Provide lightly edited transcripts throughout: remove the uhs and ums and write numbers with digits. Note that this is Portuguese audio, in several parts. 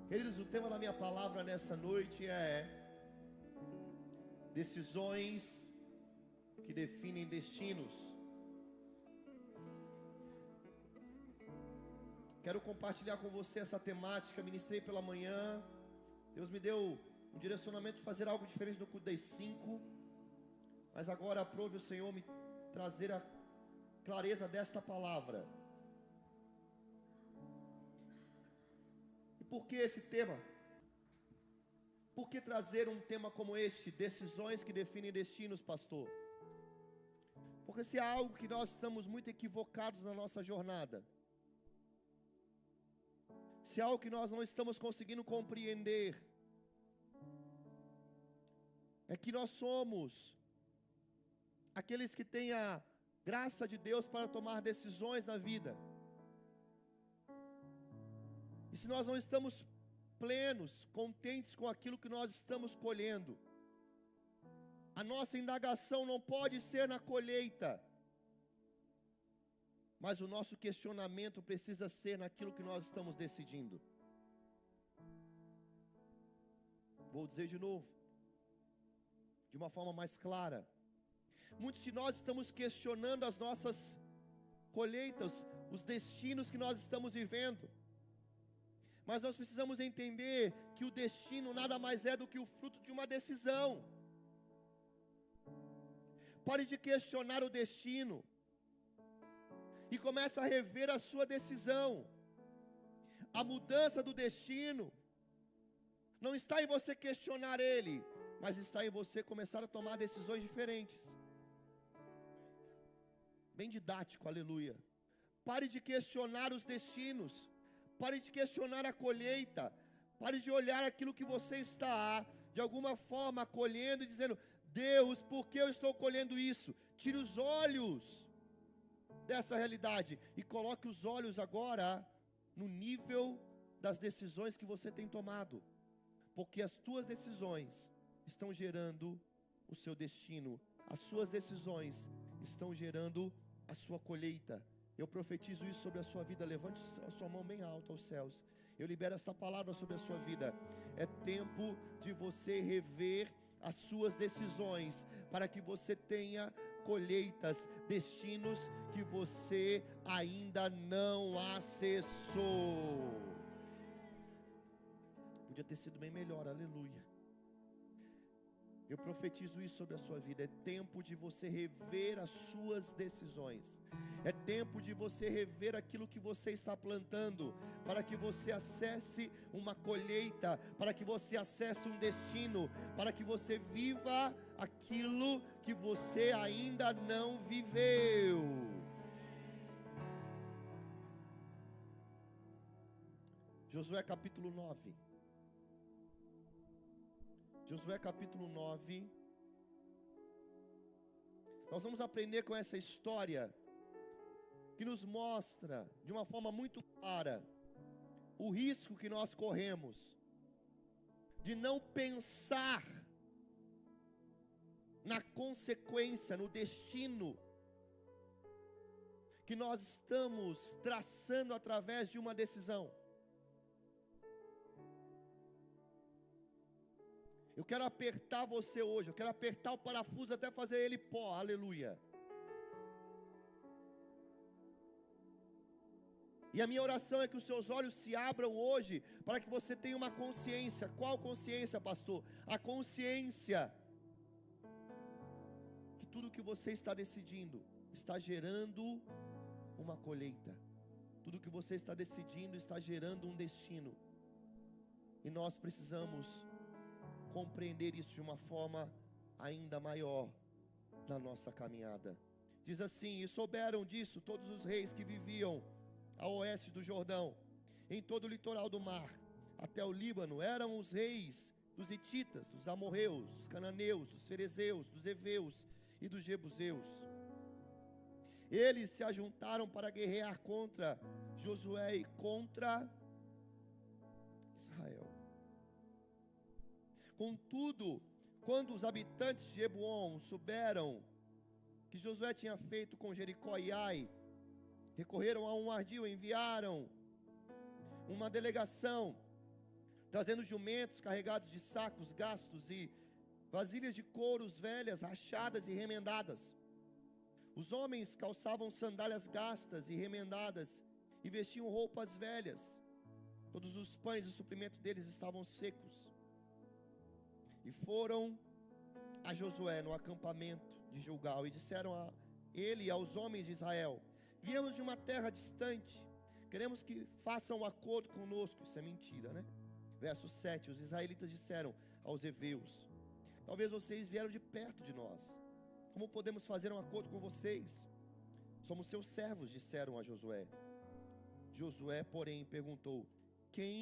Queridos, o tema da minha palavra nessa noite é decisões que definem destinos. Quero compartilhar com você essa temática. Ministrei pela manhã, Deus me deu um direcionamento de fazer algo diferente no culto das 5, mas agora aprove o Senhor me trazer a clareza desta palavra. E por que esse tema? Por que trazer um tema como este? Decisões que definem destinos, pastor. Porque se há algo que nós estamos muito equivocados na nossa jornada, se há algo que nós não estamos conseguindo compreender, é que nós somos aqueles que têm a graça de Deus para tomar decisões na vida. E se nós não estamos plenos, contentes com aquilo que nós estamos colhendo, a nossa indagação não pode ser na colheita, mas o nosso questionamento precisa ser naquilo que nós estamos decidindo. Vou dizer de novo, de uma forma mais clara. Muitos de nós estamos questionando as nossas colheitas, os destinos que nós estamos vivendo. Mas nós precisamos entender que o destino nada mais é do que o fruto de uma decisão. Pare de questionar o destino e comece a rever a sua decisão. A mudança do destino não está em você questionar ele, mas está em você começar a tomar decisões diferentes. Bem didático, aleluia. Pare de questionar os destinos. Pare de questionar a colheita. Pare de olhar aquilo que você está, de alguma forma, colhendo e dizendo: Deus, por que eu estou colhendo isso? Tire os olhos dessa realidade e coloque os olhos agora no nível das decisões que você tem tomado. Porque as tuas decisões estão gerando o seu destino. As suas decisões estão gerando a sua colheita. Eu profetizo isso sobre a sua vida. Levante a sua mão bem alta aos céus. Eu libero essa palavra sobre a sua vida. É tempo de você rever as suas decisões, para que você tenha colheitas, destinos que você ainda não acessou. Podia ter sido bem melhor, aleluia. Eu profetizo isso sobre a sua vida. É tempo de você rever as suas decisões. É tempo de você rever aquilo que você está plantando, para que você acesse uma colheita, para que você acesse um destino, para que você viva aquilo que você ainda não viveu. Josué capítulo 9. Josué capítulo 9. Nós vamos aprender com essa história que nos mostra de uma forma muito clara o risco que nós corremos de não pensar na consequência, no destino que nós estamos traçando através de uma decisão. Eu quero apertar você hoje, eu quero apertar o parafuso até fazer ele pó, aleluia. E a minha oração é que os seus olhos se abram hoje, para que você tenha uma consciência. Qual consciência, pastor? A consciência que tudo que você está decidindo está gerando uma colheita. Tudo que você está decidindo está gerando um destino. E nós precisamos compreender isso de uma forma ainda maior na nossa caminhada. Diz assim: e souberam disso todos os reis que viviam a oeste do Jordão, em todo o litoral do mar, até o Líbano. Eram os reis dos hititas, dos amorreus, dos cananeus, dos ferezeus, dos heveus e dos jebuseus. Eles se ajuntaram para guerrear contra Josué e contra Israel. Contudo, quando os habitantes de Jebuon souberam que Josué tinha feito com Jericó e Ai, recorreram a um ardil, enviaram uma delegação trazendo jumentos carregados de sacos gastos e vasilhas de couros velhas, rachadas e remendadas. Os homens calçavam sandálias gastas e remendadas e vestiam roupas velhas. Todos os pães e suprimento deles estavam secos. E foram a Josué no acampamento de Gilgal e disseram a ele e aos homens de Israel: viemos de uma terra distante, queremos que façam um acordo conosco. Isso é mentira, né? Verso 7, os israelitas disseram aos heveus: talvez vocês vieram de perto de nós, como podemos fazer um acordo com vocês? Somos seus servos, disseram a Josué. Josué, porém, perguntou: quem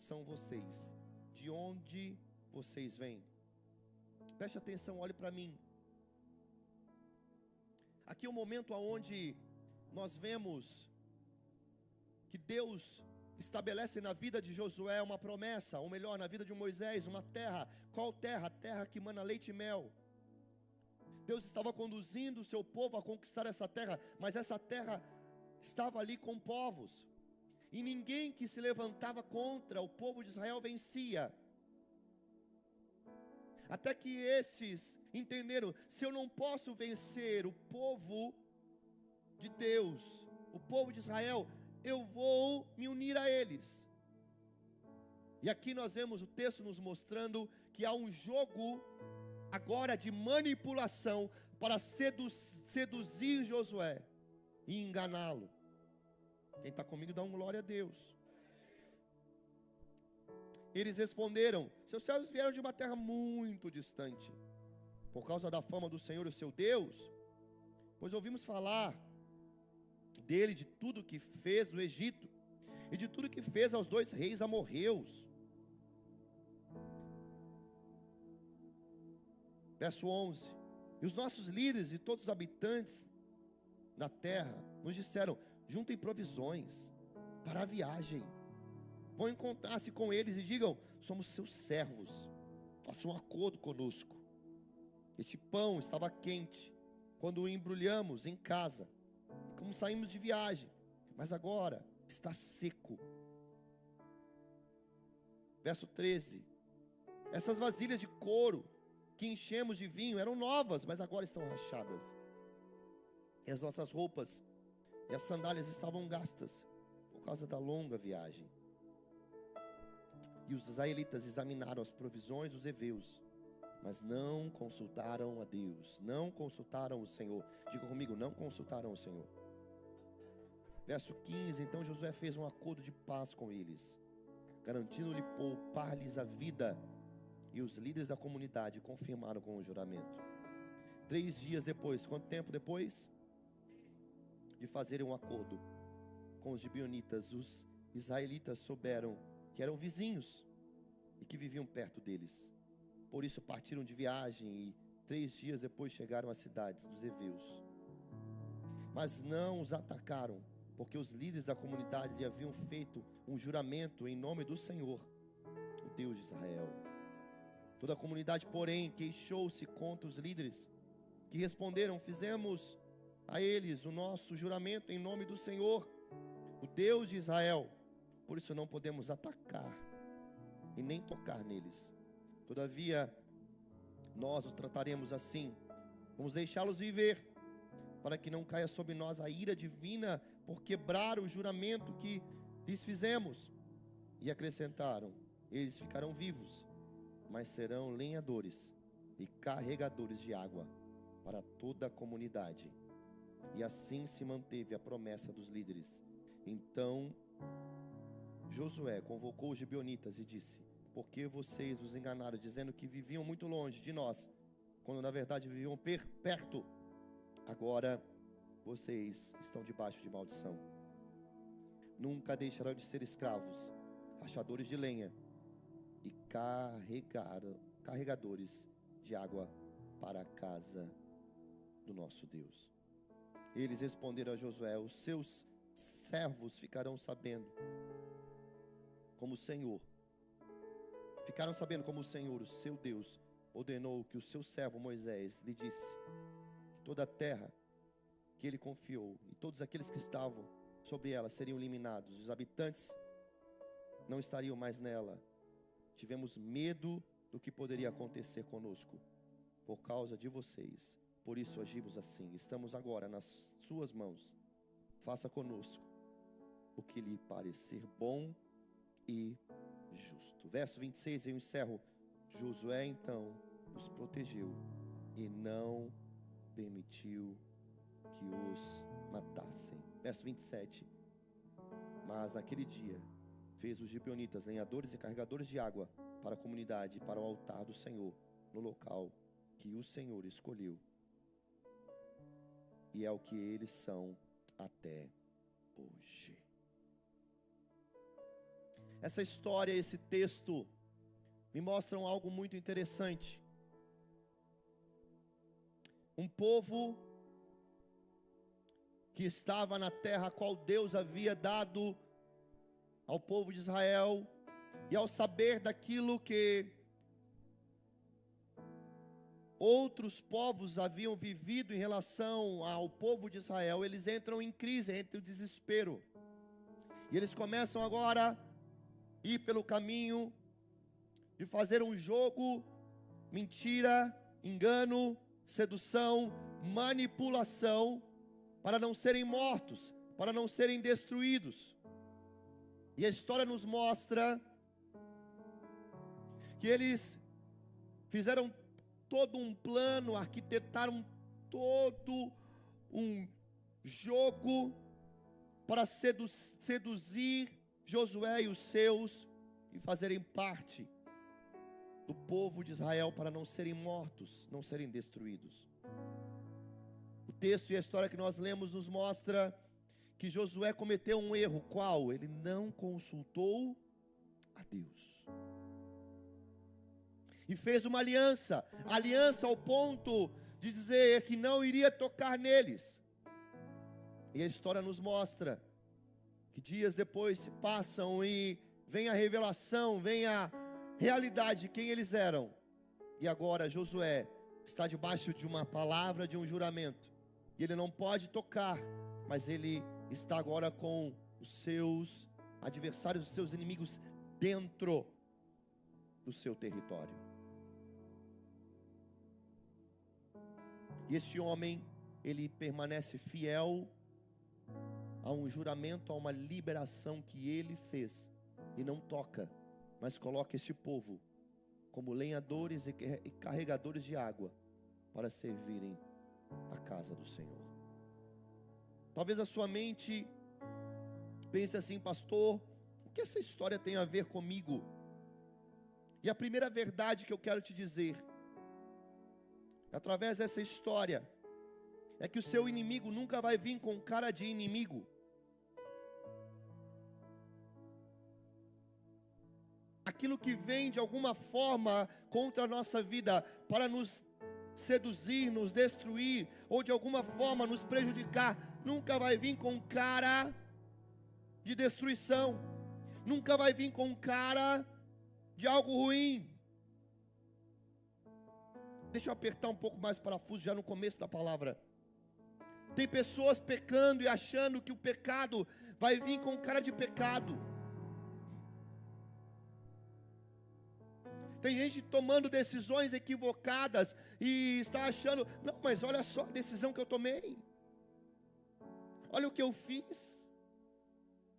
são vocês? De onde vocês vêm? Preste atenção, olhe para mim. Aqui é o momento onde nós vemos que Deus estabelece na vida de Josué uma promessa, ou melhor, na vida de Moisés, uma terra. Qual terra? A terra que mana leite e mel. Deus estava conduzindo o seu povo a conquistar essa terra, mas essa terra estava ali com povos, e ninguém que se levantava contra o povo de Israel vencia. Até que esses entenderam: se eu não posso vencer o povo de Deus, o povo de Israel, eu vou me unir a eles. E aqui nós vemos o texto nos mostrando que há um jogo agora de manipulação para seduzir Josué e enganá-lo. Quem está comigo dá um glória a Deus. Eles responderam: seus servos vieram de uma terra muito distante, por causa da fama do Senhor, o seu Deus, pois ouvimos falar dele, de tudo que fez no Egito, e de tudo que fez aos 2 reis amorreus. Verso 11: e os nossos líderes e todos os habitantes da terra nos disseram: juntem provisões para a viagem, vão encontrar-se com eles e digam: somos seus servos, façam um acordo conosco. Este pão estava quente quando o embrulhamos em casa, como saímos de viagem, mas agora está seco. Verso 13: essas vasilhas de couro que enchemos de vinho eram novas, mas agora estão rachadas. E as nossas roupas e as sandálias estavam gastas por causa da longa viagem. E os israelitas examinaram as provisões dos heveus, mas não consultaram a Deus, não consultaram o Senhor. Diga comigo: não consultaram o Senhor. Verso 15: então Josué fez um acordo de paz com eles, garantindo-lhe poupar-lhes a vida. E os líderes da comunidade confirmaram com o juramento. 3 dias depois, quanto tempo depois de fazerem um acordo com os gibeonitas, os israelitas souberam que eram vizinhos e que viviam perto deles. Por isso partiram de viagem e 3 dias depois chegaram às cidades dos heveus. Mas não os atacaram, porque os líderes da comunidade lhe haviam feito um juramento em nome do Senhor, o Deus de Israel. Toda a comunidade, porém, queixou-se contra os líderes, que responderam: fizemos a eles o nosso juramento em nome do Senhor, o Deus de Israel, por isso não podemos atacar e nem tocar neles. Todavia, nós os trataremos assim, vamos deixá-los viver, para que não caia sobre nós a ira divina por quebrar o juramento que lhes fizemos. E acrescentaram: eles ficarão vivos, mas serão lenhadores e carregadores de água para toda a comunidade. E assim se manteve a promessa dos líderes. Então Josué convocou os gibeonitas e disse: por que vocês os enganaram, dizendo que viviam muito longe de nós, quando na verdade viviam perto? Agora vocês estão debaixo de maldição. Nunca deixarão de ser escravos, rachadores de lenha e carregadores de água para a casa do nosso Deus. Eles responderam a Josué: os seus servos ficaram sabendo como o Senhor, o seu Deus, ordenou que o seu servo Moisés lhe disse que toda a terra que ele confiou e todos aqueles que estavam sobre ela seriam eliminados, os habitantes não estariam mais nela, tivemos medo do que poderia acontecer conosco por causa de vocês. Por isso agimos assim. Estamos agora nas suas mãos. Faça conosco o que lhe parecer bom e justo. Verso 26, eu encerro. Josué então os protegeu e não permitiu que os matassem. Verso 27. Mas naquele dia fez os gibeonitas lenhadores e carregadores de água para a comunidade, para o altar do Senhor, no local que o Senhor escolheu. E é o que eles são até hoje. Essa história, esse texto, me mostram algo muito interessante. Um povo que estava na terra a qual Deus havia dado ao povo de Israel, e ao saber daquilo que outros povos haviam vivido em relação ao povo de Israel, eles entram em crise, entram em desespero. E eles começam agora a ir pelo caminho de fazer um jogo, mentira, engano, sedução, manipulação, para não serem mortos, para não serem destruídos. E a história nos mostra que eles fizeram todo um plano, arquitetaram todo um jogo para seduzir Josué e os seus e fazerem parte do povo de Israel para não serem mortos, não serem destruídos. O texto e a história que nós lemos nos mostra que Josué cometeu um erro. Qual? Ele não consultou a Deus. E fez uma aliança ao ponto de dizer que não iria tocar neles. E a história nos mostra que dias depois se passam e vem a revelação, vem a realidade de quem eles eram. E agora Josué está debaixo de uma palavra, de um juramento. E ele não pode tocar, mas ele está agora com os seus adversários, os seus inimigos dentro do seu território. E este homem, ele permanece fiel a um juramento, a uma liberação que ele fez, e não toca, mas coloca este povo como lenhadores e carregadores de água para servirem a casa do Senhor. Talvez a sua mente pense assim: pastor, o que essa história tem a ver comigo? E a primeira verdade que eu quero te dizer, através dessa história, é que o seu inimigo nunca vai vir com cara de inimigo. Aquilo que vem de alguma forma contra a nossa vida para nos seduzir, nos destruir, ou de alguma forma nos prejudicar, nunca vai vir com cara de destruição, nunca vai vir com cara de algo ruim. Deixa eu apertar um pouco mais o parafuso já no começo da palavra. Tem pessoas pecando e achando que o pecado vai vir com cara de pecado. Tem gente tomando decisões equivocadas e está achando: não, mas olha só a decisão que eu tomei, olha o que eu fiz.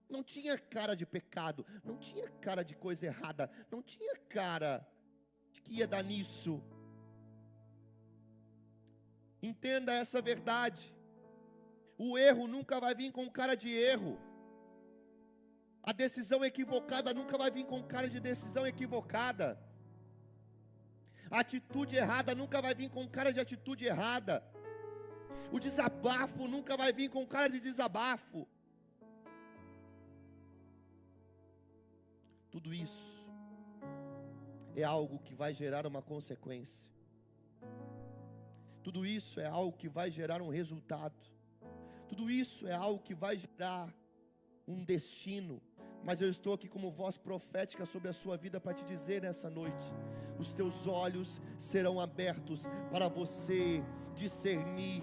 Não tinha cara de pecado, não tinha cara de coisa errada, não tinha cara de que ia dar nisso. Entenda essa verdade. O erro nunca vai vir com cara de erro. A decisão equivocada nunca vai vir com cara de decisão equivocada. A atitude errada nunca vai vir com cara de atitude errada. O desabafo nunca vai vir com cara de desabafo. Tudo isso é algo que vai gerar uma consequência. Tudo isso é algo que vai gerar um resultado. Tudo isso é algo que vai gerar um destino. Mas eu estou aqui como voz profética sobre a sua vida para te dizer nessa noite: os teus olhos serão abertos para você discernir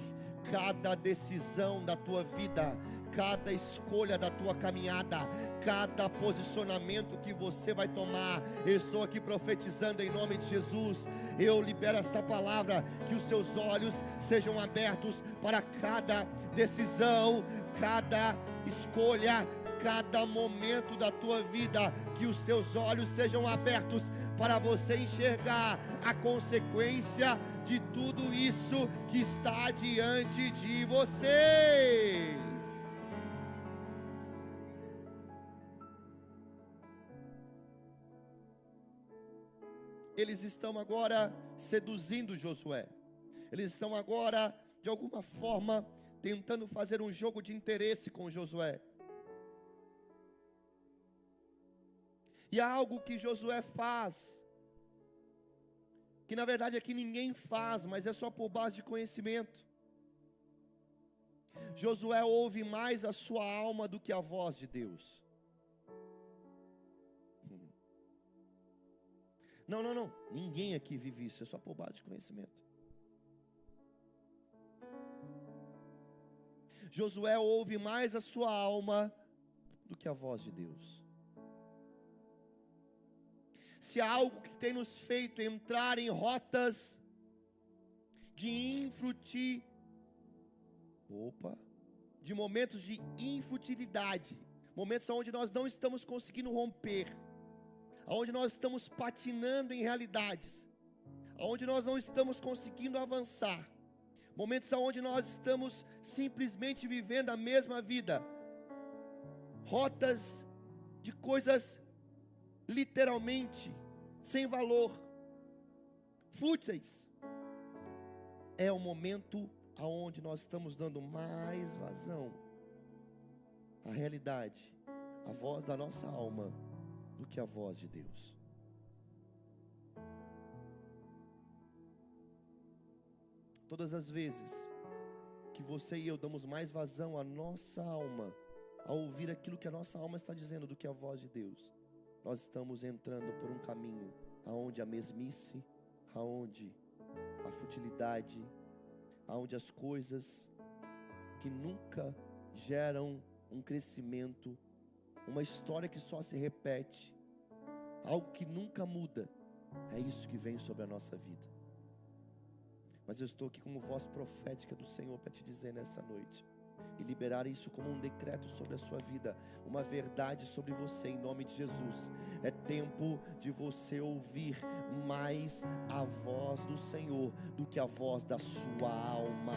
cada decisão da tua vida, cada escolha da tua caminhada, cada posicionamento que você vai tomar. Eu estou aqui profetizando em nome de Jesus. Eu libero esta palavra, que os seus olhos sejam abertos para cada decisão, cada escolha, cada momento da tua vida, que os seus olhos sejam abertos para você enxergar a consequência de tudo isso que está diante de você. Eles estão agora seduzindo Josué. Eles estão agora, de alguma forma, tentando fazer um jogo de interesse com Josué. E há algo que Josué faz, que na verdade aqui ninguém faz, mas é só por base de conhecimento. Josué ouve mais a sua alma do que a voz de Deus. Não, ninguém aqui vive isso, é só por base de conhecimento. Josué ouve mais a sua alma do que a voz de Deus. Se há algo que tem nos feito entrar em rotas de de momentos de infutilidade, momentos onde nós não estamos conseguindo romper, onde nós estamos patinando em realidades, onde nós não estamos conseguindo avançar, momentos onde nós estamos simplesmente vivendo a mesma vida, rotas de coisas literalmente sem valor, fúteis. É o momento aonde nós estamos dando mais vazão à realidade, à voz da nossa alma, do que a voz de Deus. Todas as vezes que você e eu damos mais vazão à nossa alma, a ouvir aquilo que a nossa alma está dizendo do que a voz de Deus, nós estamos entrando por um caminho aonde a mesmice, aonde a futilidade, aonde as coisas que nunca geram um crescimento, uma história que só se repete, algo que nunca muda, é isso que vem sobre a nossa vida. Mas eu estou aqui como voz profética do Senhor para te dizer nessa noite, e liberar isso como um decreto sobre a sua vida, uma verdade sobre você em nome de Jesus. É tempo de você ouvir mais a voz do Senhor do que a voz da sua alma.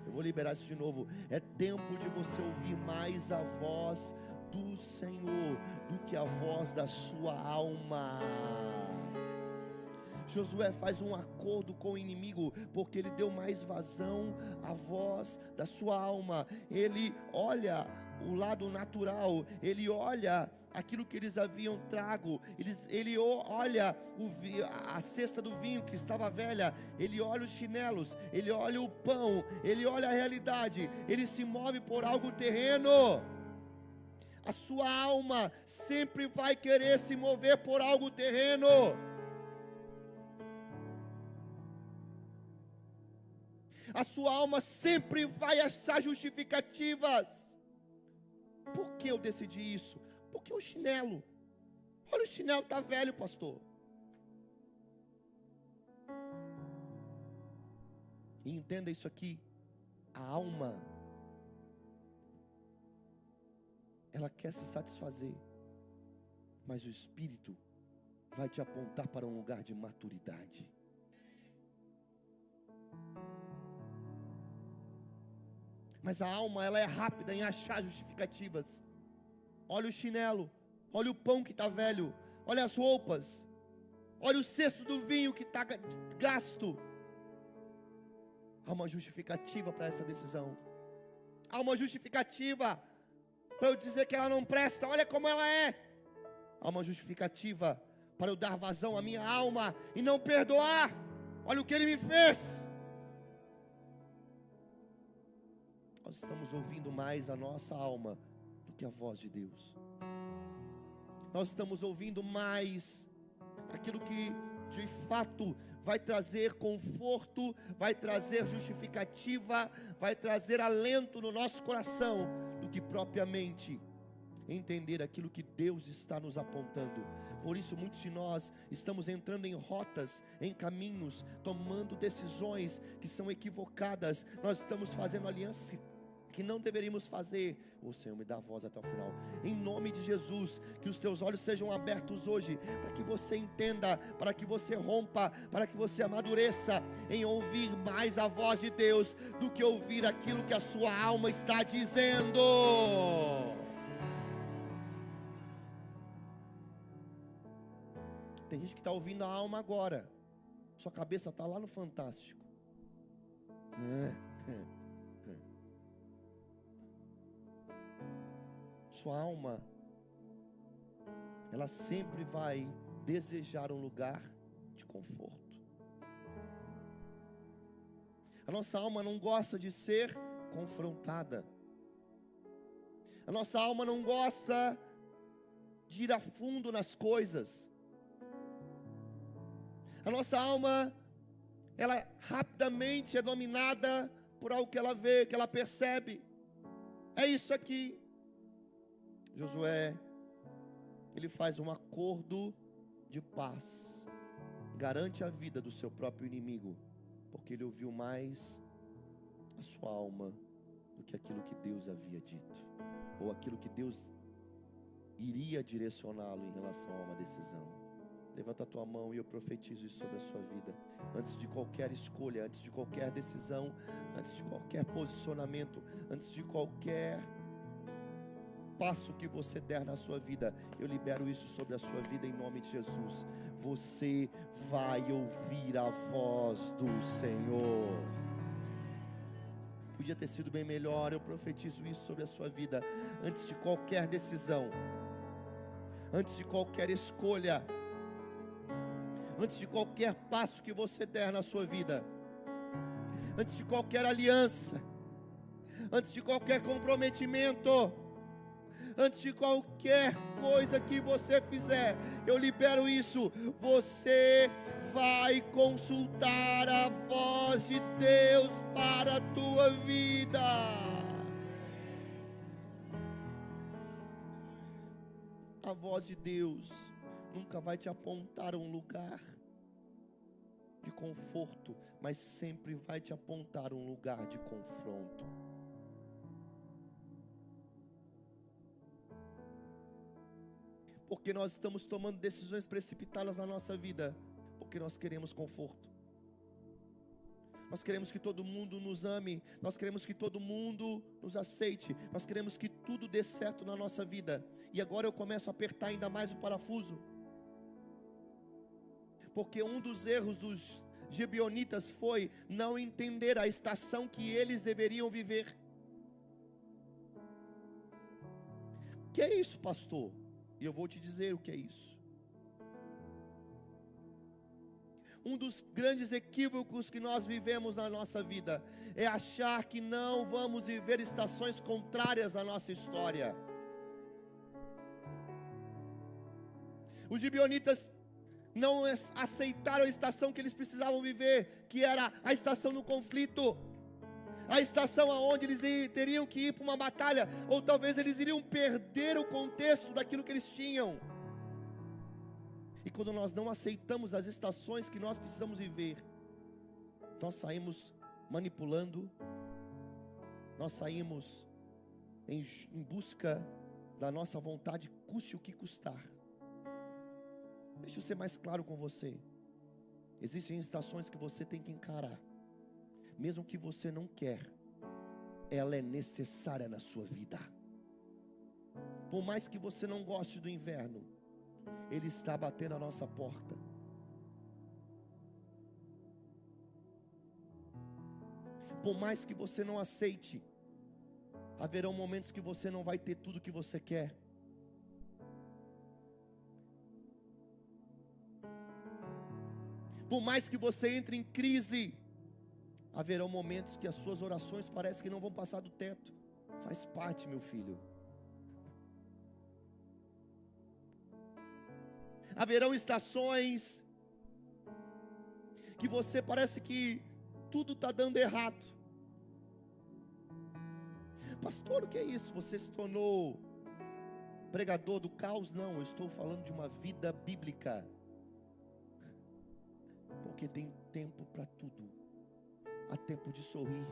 Eu vou liberar isso de novo. É tempo de você ouvir mais a voz do Senhor do que a voz da sua alma. Josué faz um acordo com o inimigo, porque ele deu mais vazão à voz da sua alma. Ele olha o lado natural, ele olha aquilo que eles haviam trago, ele olha a cesta do vinho que estava velha, ele olha os chinelos, ele olha o pão, ele olha a realidade, ele se move por algo terreno. A sua alma sempre vai querer se mover por algo terreno. A sua alma sempre vai achar justificativas. Por que eu decidi isso? Porque o chinelo, olha, o chinelo está velho, pastor. E entenda isso aqui, a alma, ela quer se satisfazer, mas o Espírito vai te apontar para um lugar de maturidade. Mas a alma, ela é rápida em achar justificativas. Olha o chinelo, olha o pão que está velho, olha as roupas, olha o cesto do vinho que está gasto. Há uma justificativa para essa decisão. Há uma justificativa para eu dizer que ela não presta. Olha como ela é. Há uma justificativa para eu dar vazão à minha alma e não perdoar. Olha o que ele me fez. Nós estamos ouvindo mais a nossa alma do que a voz de Deus. Nós estamos ouvindo mais aquilo que de fato vai trazer conforto, vai trazer justificativa, vai trazer alento no nosso coração, do que propriamente entender aquilo que Deus está nos apontando. Por isso muitos de nós estamos entrando em rotas, em caminhos, tomando decisões que são equivocadas. Nós estamos fazendo alianças que não deveríamos fazer. O Senhor, me dá a voz até o final. Em nome de Jesus, que os teus olhos sejam abertos hoje, para que você entenda, para que você rompa, para que você amadureça em ouvir mais a voz de Deus, do que ouvir aquilo que a sua alma está dizendo. Tem gente que está ouvindo a alma agora, sua cabeça está lá no fantástico. Sua alma, ela sempre vai desejar um lugar de conforto. A nossa alma não gosta de ser confrontada. A nossa alma não gosta de ir a fundo nas coisas. A nossa alma, ela rapidamente é dominada por algo que ela vê, que ela percebe. É isso aqui. Josué, ele faz um acordo de paz, garante a vida do seu próprio inimigo, porque ele ouviu mais a sua alma do que aquilo que Deus havia dito, ou aquilo que Deus iria direcioná-lo em relação a uma decisão. Levanta a tua mão e eu profetizo isso sobre a sua vida. Antes de qualquer escolha, antes de qualquer decisão, antes de qualquer posicionamento, antes de qualquer passo que você der na sua vida, eu libero isso sobre a sua vida em nome de Jesus. Você vai ouvir a voz do Senhor. Podia ter sido bem melhor. Eu profetizo isso sobre a sua vida. Antes de qualquer decisão, antes de qualquer escolha, antes de qualquer passo que você der na sua vida, antes de qualquer aliança, antes de qualquer comprometimento, antes de qualquer coisa que você fizer, eu libero isso. Você vai consultar a voz de Deus para a tua vida. A voz de Deus nunca vai te apontar um lugar de conforto, mas sempre vai te apontar um lugar de confronto. Porque nós estamos tomando decisões precipitadas na nossa vida, porque nós queremos conforto. Nós queremos que todo mundo nos ame, nós queremos que todo mundo nos aceite, nós queremos que tudo dê certo na nossa vida. E agora eu começo a apertar ainda mais o parafuso, porque um dos erros dos gibeonitas foi não entender a estação que eles deveriam viver. O que é isso, pastor? E eu vou te dizer o que é isso. Um dos grandes equívocos que nós vivemos na nossa vida é achar que não vamos viver estações contrárias à nossa história. Os gibeonitas não aceitaram a estação que eles precisavam viver, que era a estação do conflito, a estação aonde eles teriam que ir para uma batalha, ou talvez eles iriam perder o contexto daquilo que eles tinham. E quando nós não aceitamos as estações que nós precisamos viver, nós saímos manipulando, nós saímos em busca da nossa vontade, custe o que custar. Deixa eu ser mais claro com você. Existem estações que você tem que encarar, mesmo que você não quer, ela é necessária na sua vida. Por mais que você não goste do inverno, ele está batendo a nossa porta. Por mais que você não aceite, haverão momentos que você não vai ter tudo que você quer. Por mais que você entre em crise, haverão momentos que as suas orações parecem que não vão passar do teto. Faz parte, meu filho. Haverão estações que você parece que tudo está dando errado. Pastor, o que é isso? Você se tornou pregador do caos? Não, eu estou falando de uma vida bíblica. Porque tem tempo para tudo. Há tempo de sorrir,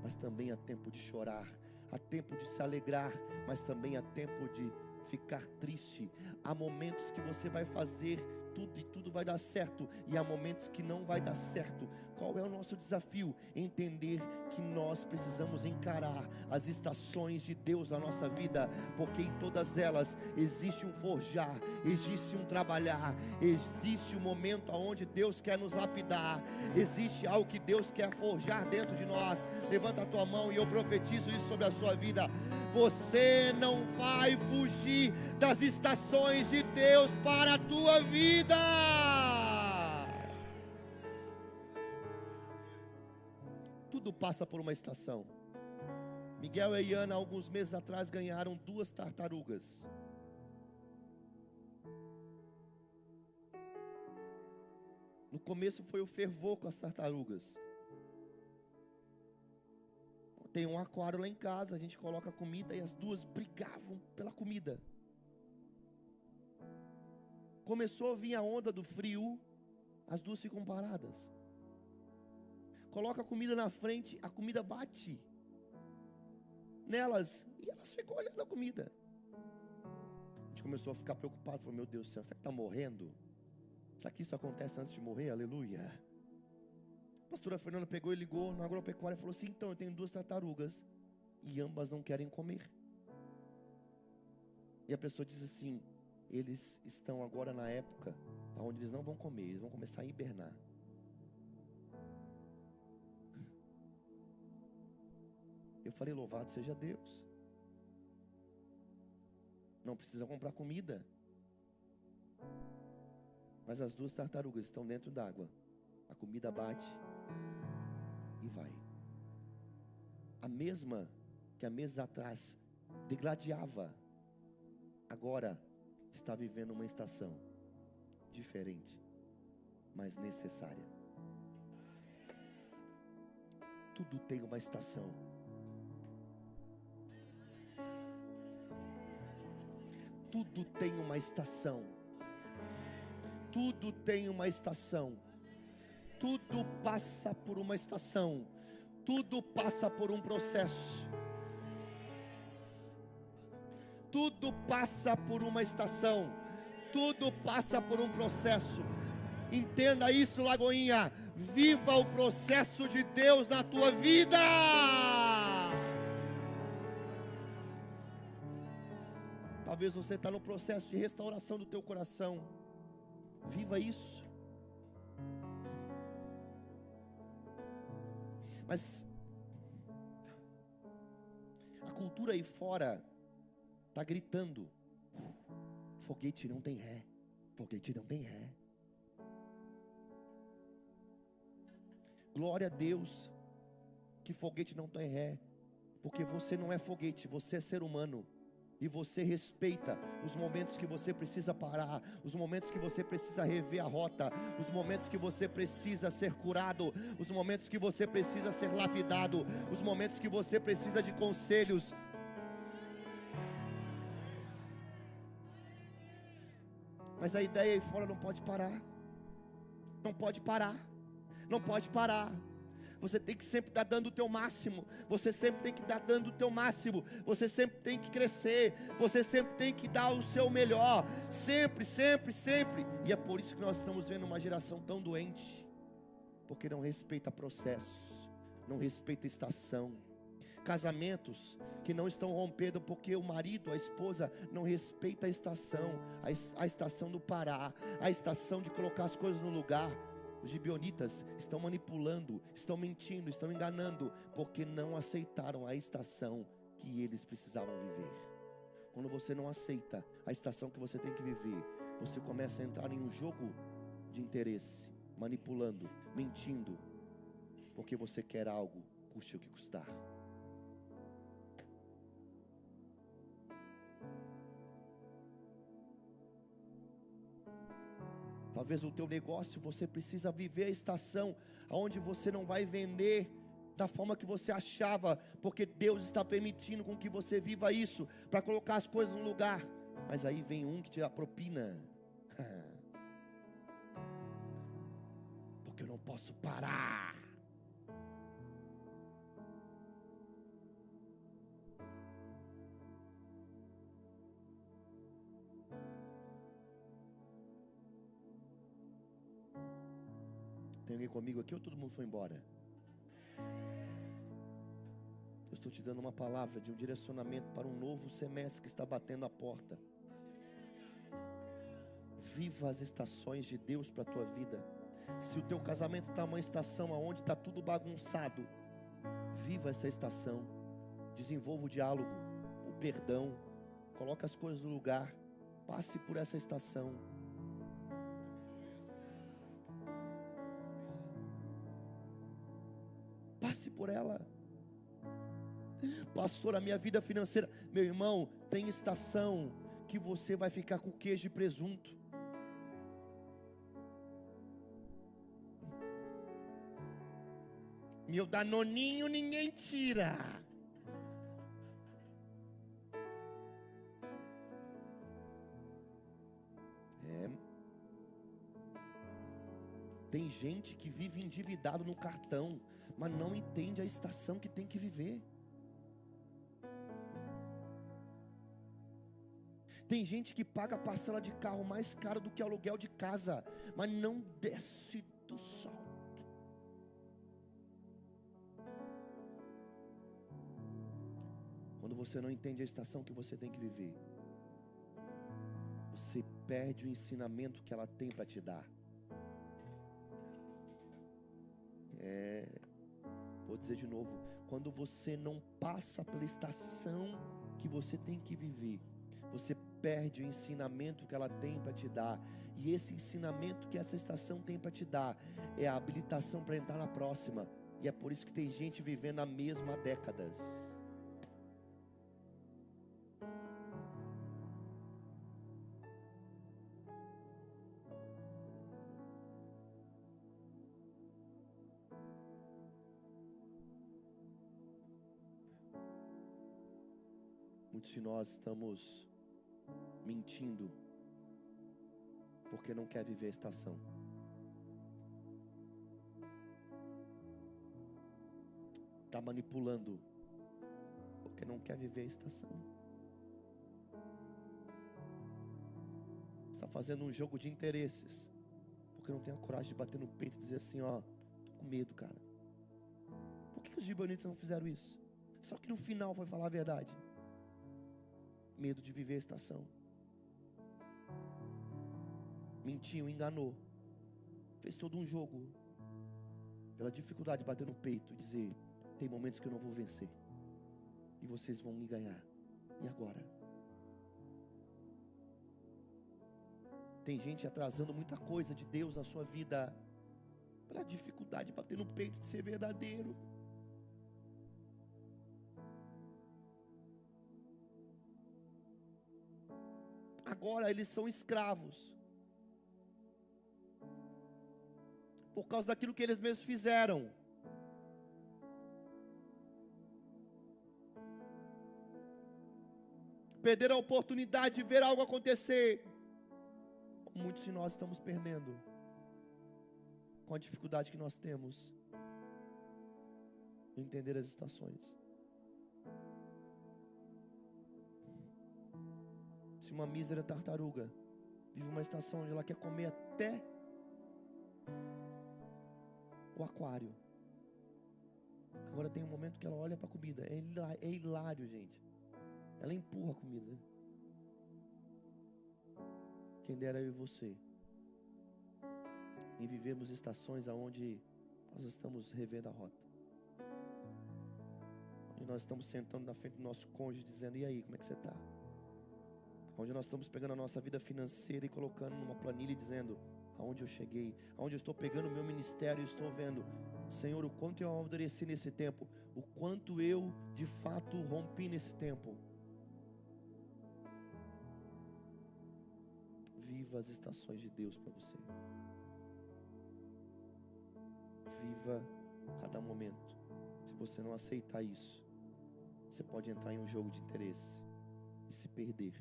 mas também há tempo de chorar. Há tempo de se alegrar, mas também há tempo de ficar triste. Há momentos que você vai fazer tudo e tudo vai dar certo, e há momentos que não vai dar certo. Qual é o nosso desafio? Entender que nós precisamos encarar as estações de Deus na nossa vida, porque em todas elas existe um forjar, existe um trabalhar, existe um momento onde Deus quer nos lapidar, existe algo que Deus quer forjar dentro de nós. Levanta a tua mão e eu profetizo isso sobre a sua vida. Você não vai fugir das estações de Deus para a tua vida. Tudo passa por uma estação. Miguel e Ana, alguns meses atrás, ganharam 2 tartarugas. No começo foi o fervor com as tartarugas. Tem um aquário lá em casa, a gente coloca comida e as 2 brigavam pela comida. Começou a vir a onda do frio, as 2 ficam paradas. Coloca a comida na frente, a comida bate nelas e elas ficam olhando a comida. A gente começou a ficar preocupado, falou: meu Deus do céu, será que está morrendo? Será que isso acontece antes de morrer? Aleluia. A pastora Fernanda pegou e ligou na agropecuária e falou assim: então, eu tenho 2 tartarugas e ambas não querem comer. E a pessoa diz assim: eles estão agora na época onde eles não vão comer, eles vão começar a hibernar. Eu falei: louvado seja Deus. Não precisa comprar comida. Mas as 2 tartarugas estão dentro d'água. A comida bate e vai. A mesma que há meses atrás degladiava, agora está vivendo uma estação diferente, mas necessária. Tudo tem uma estação. Tudo tem uma estação. Tudo tem uma estação. Tudo passa por uma estação. Tudo passa por um processo. Tudo passa por uma estação. Tudo passa por um processo. Entenda isso, Lagoinha. Viva o processo de Deus na tua vida. Talvez você está no processo de restauração do teu coração. Viva isso. Mas a cultura aí fora está gritando: foguete não tem ré, foguete não tem ré. Glória a Deus que foguete não tem ré, porque você não é foguete, você é ser humano. E você respeita os momentos que você precisa parar, os momentos que você precisa rever a rota, os momentos que você precisa ser curado, os momentos que você precisa ser lapidado, os momentos que você precisa de conselhos. Mas a ideia aí fora não pode parar. Não pode parar. Não pode parar. Você tem que sempre estar dando o teu máximo. Você sempre tem que estar dando o teu máximo. Você sempre tem que crescer. Você sempre tem que dar o seu melhor. Sempre, sempre, sempre. E é por isso que nós estamos vendo uma geração tão doente. Porque não respeita processo. Não respeita estação. Casamentos que não estão rompendo porque o marido, a esposa não respeita a estação. A estação do parar. A estação de colocar as coisas no lugar. Os gibeonitas estão manipulando, estão mentindo, estão enganando, porque não aceitaram a estação que eles precisavam viver. Quando você não aceita a estação que você tem que viver, você começa a entrar em um jogo de interesse, manipulando, mentindo, porque você quer algo, custe o que custar. Talvez o teu negócio você precisa viver a estação onde você não vai vender da forma que você achava, porque Deus está permitindo com que você viva isso, para colocar as coisas no lugar. Mas aí vem um que te dá propina. Porque eu não posso parar. Tem alguém comigo aqui ou todo mundo foi embora? Eu estou te dando uma palavra de um direcionamento para um novo semestre que está batendo a porta. Viva as estações de Deus para a tua vida. Se o teu casamento está uma estação onde está tudo bagunçado, viva essa estação. Desenvolva o diálogo, o perdão, coloque as coisas no lugar. Passe por essa estação. Passe por ela. Pastor, a minha vida financeira, meu irmão, tem estação que você vai ficar com queijo e presunto. Meu danoninho ninguém tira. Tem gente que vive endividado no cartão, mas não entende a estação que tem que viver. Tem gente que paga a parcela de carro mais caro do que aluguel de casa, mas não desce do salto. Quando você não entende a estação que você tem que viver, você perde o ensinamento que ela tem para te dar. Vou dizer de novo, quando você não passa pela estação que você tem que viver, você perde o ensinamento que ela tem para te dar. E esse ensinamento que essa estação tem para te dar é a habilitação para entrar na próxima. E é por isso que tem gente vivendo a mesma há décadas. Muitos de nós estamos mentindo porque não quer viver a estação. Está manipulando porque não quer viver a estação. Está fazendo um jogo de interesses porque não tem a coragem de bater no peito e dizer assim, ó, tô com medo, cara. Por que os gibeonitas não fizeram isso? Só que no final foi falar a verdade. Medo de viver a estação. Mentiu, enganou. Fez todo um jogo pela dificuldade de bater no peito e dizer, tem momentos que eu não vou vencer e vocês vão me ganhar. E agora? Tem gente atrasando muita coisa de Deus na sua vida pela dificuldade de bater no peito de ser verdadeiro. Agora eles são escravos por causa daquilo que eles mesmos fizeram. Perderam a oportunidade de ver algo acontecer. Muitos de nós estamos perdendo com a dificuldade que nós temos de entender as estações. Se uma mísera tartaruga vive uma estação onde ela quer comer até o aquário, agora tem um momento que ela olha para a comida. É hilário, gente. Ela empurra a comida. Quem dera eu e você em vivermos estações onde nós estamos revendo a rota, onde nós estamos sentando na frente do nosso cônjuge dizendo, e aí, como é que você está? Onde nós estamos pegando a nossa vida financeira e colocando numa planilha e dizendo, aonde eu cheguei, aonde eu estou pegando o meu ministério e estou vendo, Senhor, o quanto eu amadureci nesse tempo, o quanto eu de fato rompi nesse tempo. viva as estações de Deus para você. Viva cada momento. Se você não aceitar isso, você pode entrar em um jogo de interesse e se perder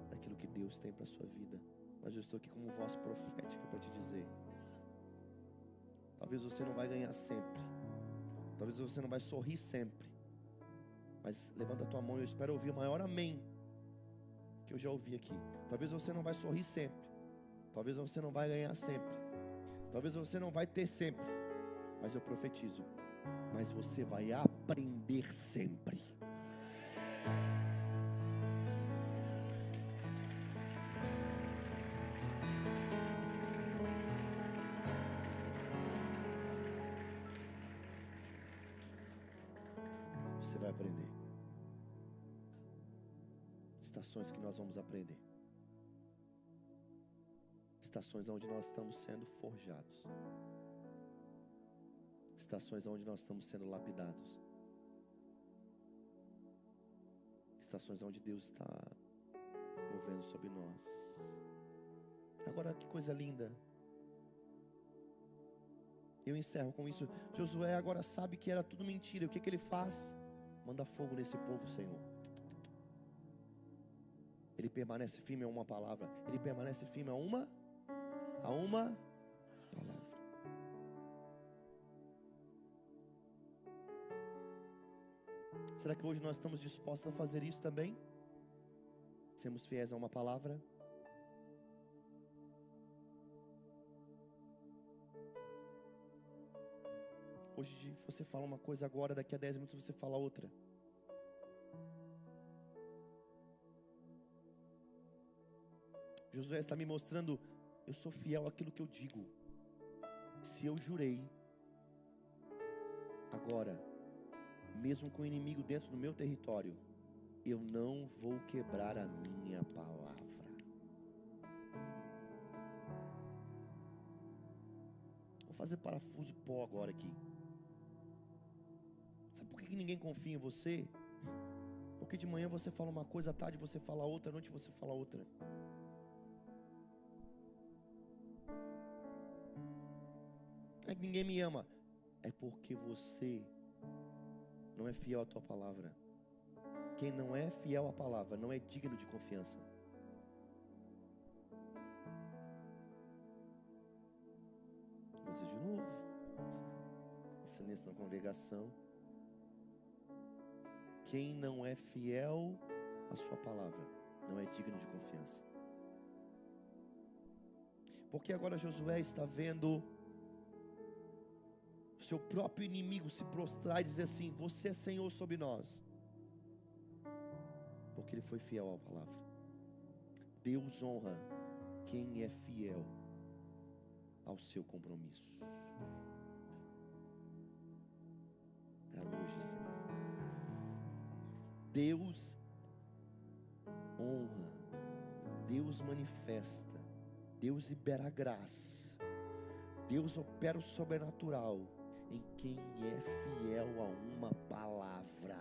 daquilo que Deus tem para a sua vida. Mas eu estou aqui como voz profética para te dizer: talvez você não vai ganhar sempre, talvez você não vai sorrir sempre, mas levanta a tua mão e eu espero ouvir o maior amém que eu já ouvi aqui. Talvez você não vai sorrir sempre, talvez você não vai ganhar sempre, talvez você não vai ter sempre, mas eu profetizo, mas você vai aprender sempre. Você vai aprender. Estações que nós vamos aprender. Estações onde nós estamos sendo forjados. Estações onde nós estamos sendo lapidados. Estações onde Deus está movendo sobre nós. Agora, que coisa linda. Eu encerro com isso. Josué agora sabe que era tudo mentira. O que ele faz? Manda fogo nesse povo, Senhor. Ele permanece firme a uma palavra. Ele permanece firme a uma palavra. Será que hoje nós estamos dispostos a fazer isso também? Sermos fiéis a uma palavra? Hoje você fala uma coisa agora, daqui a 10 minutos você fala outra. Josué está me mostrando: eu sou fiel àquilo que eu digo. Se eu jurei, agora, mesmo com o inimigo dentro do meu território, eu não vou quebrar a minha palavra. Vou fazer parafuso pó agora aqui. Sabe por que ninguém confia em você? Porque de manhã você fala uma coisa, à tarde você fala outra, à noite você fala outra. É que ninguém me ama. É porque você não é fiel à tua palavra. Quem não é fiel à palavra não é digno de confiança. Vou dizer de novo. Silêncio na congregação. Quem não é fiel à sua palavra não é digno de confiança. Porque agora Josué está vendo o seu próprio inimigo se prostrar e dizer assim: você é Senhor sobre nós. Porque ele foi fiel à palavra. Deus honra quem é fiel ao seu compromisso. É hoje, Senhor. Deus honra, Deus manifesta, Deus libera graça, Deus opera o sobrenatural em quem é fiel a uma palavra.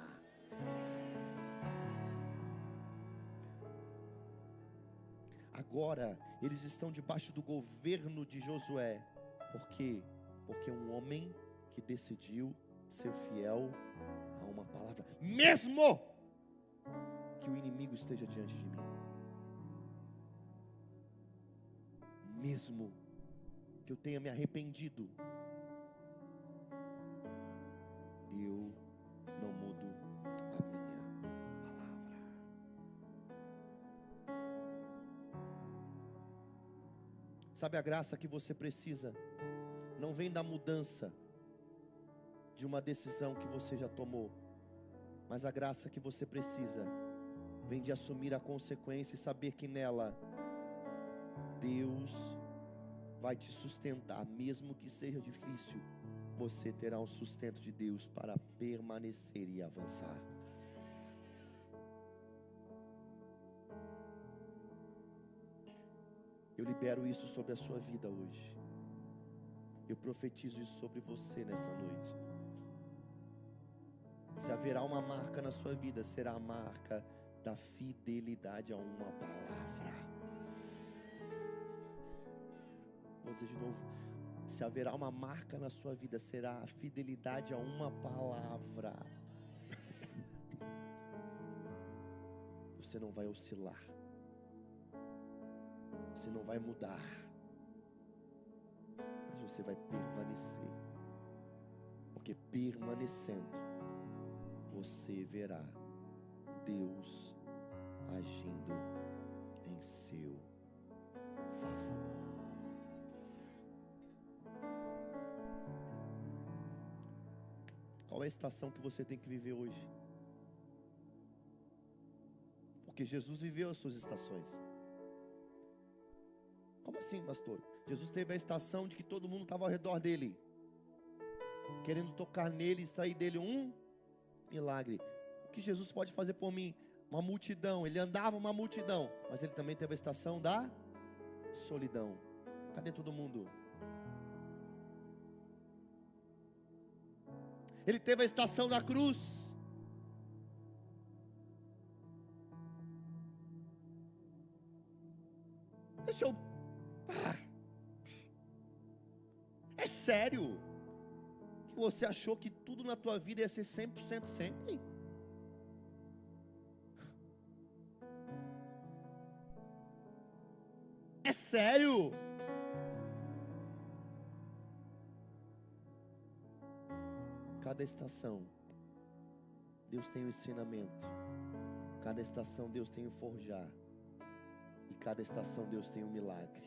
Agora eles estão debaixo do governo de Josué. Por quê? Porque um homem que decidiu ser fiel a uma palavra, mesmo que o inimigo esteja diante de mim, mesmo que eu tenha me arrependido, eu não mudo a minha palavra. Sabe, a graça que você precisa não vem da mudança de uma decisão que você já tomou, mas a graça que você precisa vem de assumir a consequência e saber que nela Deus vai te sustentar, mesmo que seja difícil. Você terá um sustento de Deus para permanecer e avançar. Eu libero isso sobre a sua vida hoje. Eu profetizo isso sobre você nessa noite. Se haverá uma marca na sua vida, será a marca da fidelidade a uma palavra. Vou dizer de novo. Se haverá uma marca na sua vida, será a fidelidade a uma palavra. Você não vai oscilar. Você não vai mudar. Mas você vai permanecer. Porque permanecendo, você verá Deus agindo em seu favor. Qual é a estação que você tem que viver hoje? Porque Jesus viveu as suas estações. Como assim, pastor? Jesus teve a estação de que todo mundo estava ao redor dele, querendo tocar nele, extrair dele um milagre. O que Jesus pode fazer por mim? Uma multidão. Ele andava uma multidão, mas ele também teve a estação da solidão. Cadê todo mundo? Ele teve a estação da cruz. Deixa eu... É sério que você achou que tudo na tua vida ia ser 100% sempre? É sério? Cada estação, Deus tem um ensinamento. Cada estação, Deus tem um forjar. E cada estação, Deus tem um milagre.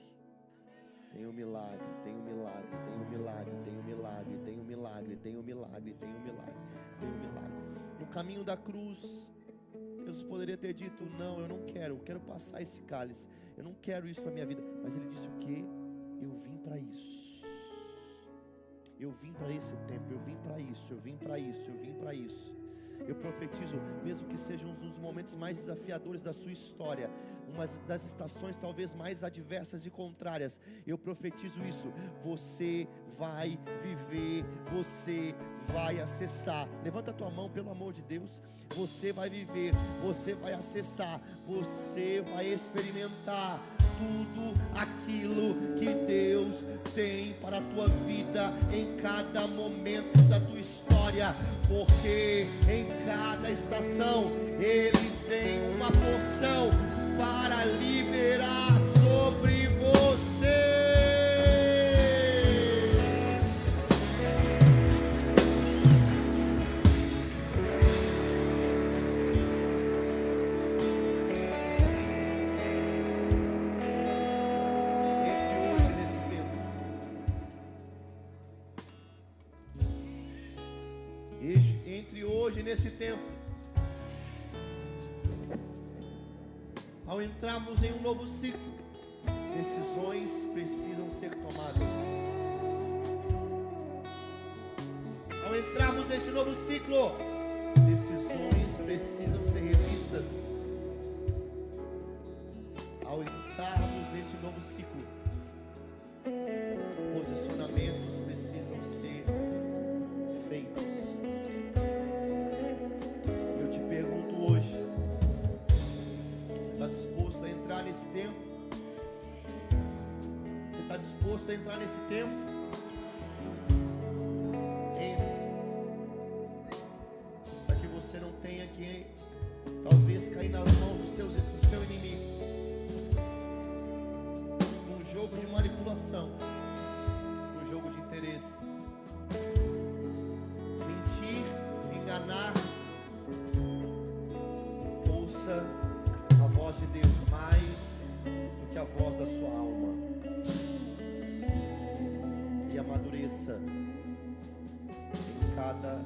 Tem um milagre, tem um milagre, tem um milagre, tem um milagre, tem um milagre, tem um milagre, tem um milagre, tem um milagre. No caminho da cruz, Jesus poderia ter dito: não, eu não quero, eu quero passar esse cálice, eu não quero isso para minha vida. Mas ele disse o quê? Eu vim para isso. Eu vim para esse tempo, eu vim para isso, eu vim para isso, eu vim para isso. Eu profetizo, mesmo que seja um dos momentos mais desafiadores da sua história, uma das estações talvez mais adversas e contrárias, eu profetizo isso: você vai viver, você vai acessar. Levanta a tua mão, pelo amor de Deus. Você vai viver, você vai acessar, você vai experimentar tudo aquilo que Deus tem para a tua vida em cada momento da tua história, porque em cada estação Ele tem uma porção para liberar sobre você. Entre hoje e nesse tempo, ao entrarmos em um novo ciclo, decisões precisam ser tomadas. Ao entrarmos nesse novo ciclo, decisões precisam ser revistas. Ao entrarmos nesse novo ciclo, posicionamentos precisam ser feitos. Eu te pergunto hoje: você está disposto a entrar nesse tempo? Você está disposto a entrar nesse tempo? Entre, para que você não tenha que talvez cair nas mãos do seu inimigo, num jogo de manipulação, num jogo de interesse, mentir, enganar. Ouça a voz de Deus mais do que a voz da sua alma, e amadureça em cada